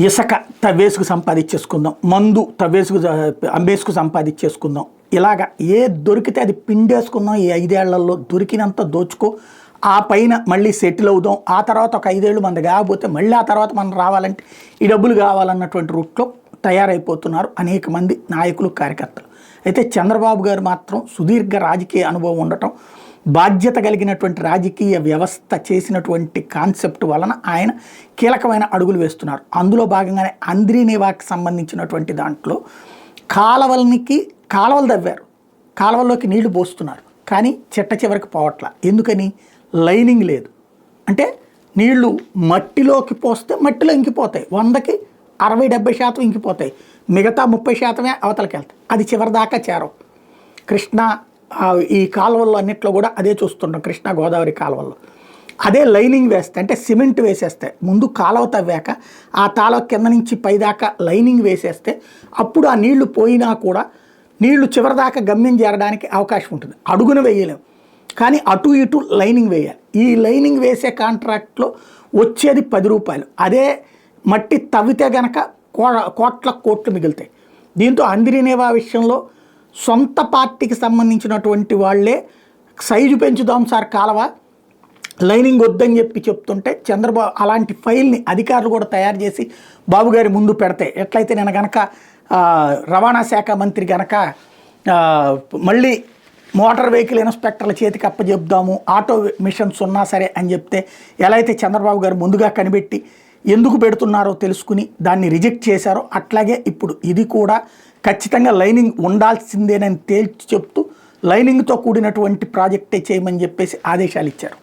ఇసుక తవ్వేసుకు సంపాదించేసుకుందాం, మందు తవ్వేసుకు అమ్మేసుకు సంపాదించేసుకుందాం, ఇలాగ ఏ దొరికితే అది పిండేసుకుందాం, ఈ 5 ఏళ్లలో దొరికినంత దోచుకో, ఆ పైన మళ్ళీ సెటిల్ అవుదాం, ఆ తర్వాత ఒక 5 ఏళ్ళు మనది కాకపోతే మళ్ళీ ఆ తర్వాత మనం రావాలంటే ఈ డబ్బులు కావాలన్నటువంటి రూట్లో తయారైపోతున్నారు అనేక మంది నాయకులు, కార్యకర్తలు. అయితే చంద్రబాబు గారు మాత్రం సుదీర్ఘ రాజకీయ అనుభవం ఉండటం, బాధ్యత కలిగినటువంటి రాజకీయ వ్యవస్థ చేసినటువంటి కాన్సెప్ట్ వలన ఆయన కీలకమైన అడుగులు వేస్తున్నారు. అందులో భాగంగానే అంద్రీనివాకి సంబంధించినటువంటి దాంట్లో కాలువలు తవ్వారు, కాలువల్లోకి నీళ్లు పోస్తున్నారు, కానీ చిట్ట చివరికి పోవట్ల. ఎందుకని? లైనింగ్ లేదు. అంటే నీళ్లు మట్టిలోకి పోస్తే మట్టిలో ఇంకిపోతాయి, 100కి 60-70% ఇంకిపోతాయి, మిగతా 30% అవతలకి వెళ్తాయి. అది చివరి దాకా చేరవు. కృష్ణా ఈ కాలువల్లో అన్నిట్లో కూడా అదే చూస్తుంటాం. కృష్ణా గోదావరి కాలువల్లో అదే లైనింగ్ వేస్తే, అంటే సిమెంట్ వేసేస్తే, ముందు కాలువ తవ్వాక ఆ తాళ కింద నుంచి పైదాకా లైనింగ్ వేసేస్తే అప్పుడు ఆ నీళ్లు పోయినా కూడా నీళ్లు చివరిదాకా గమ్యం చేరడానికి అవకాశం ఉంటుంది. అడుగున వేయలేము, కానీ అటు ఇటు లైనింగ్ వేయాలి. ఈ లైనింగ్ వేసే కాంట్రాక్ట్లో వచ్చేది 10 రూపాయలు. అదే మట్టి తవ్వితే గనక కోట్లు మిగులుతాయి. దీంతో అంద్రీనివా విషయంలో సొంత పార్టీకి సంబంధించినటువంటి వాళ్ళే సైజు పెంచుదాం సార్ కాలువ, లైనింగ్ వద్దని చెప్తుంటే చంద్రబాబు అలాంటి ఫైల్ని అధికారులు కూడా తయారు చేసి బాబు గారి ముందు పెడితే, ఎట్లయితే నేను గనక రవాణా శాఖ మంత్రి గనక మళ్ళీ మోటార్ వెహికల్ ఇన్స్పెక్టర్ల చేతికి అప్పచెప్దాము, ఆటో మిషన్స్ ఉన్నా సరే అని చెప్తే, ఎలా అయితే చంద్రబాబు గారు ముందుగా కనిపెట్టి ఎందుకు పెడుతున్నారో తెలుసుకుని దాన్ని రిజెక్ట్ చేశారో, అట్లాగే ఇప్పుడు ఇది కూడా ఖచ్చితంగా లైనింగ్ ఉండాల్సిందేనని తేల్చి చెప్తూ లైనింగ్తో కూడినటువంటి ప్రాజెక్టే చేయమని చెప్పేసి ఆదేశాలు ఇచ్చారు.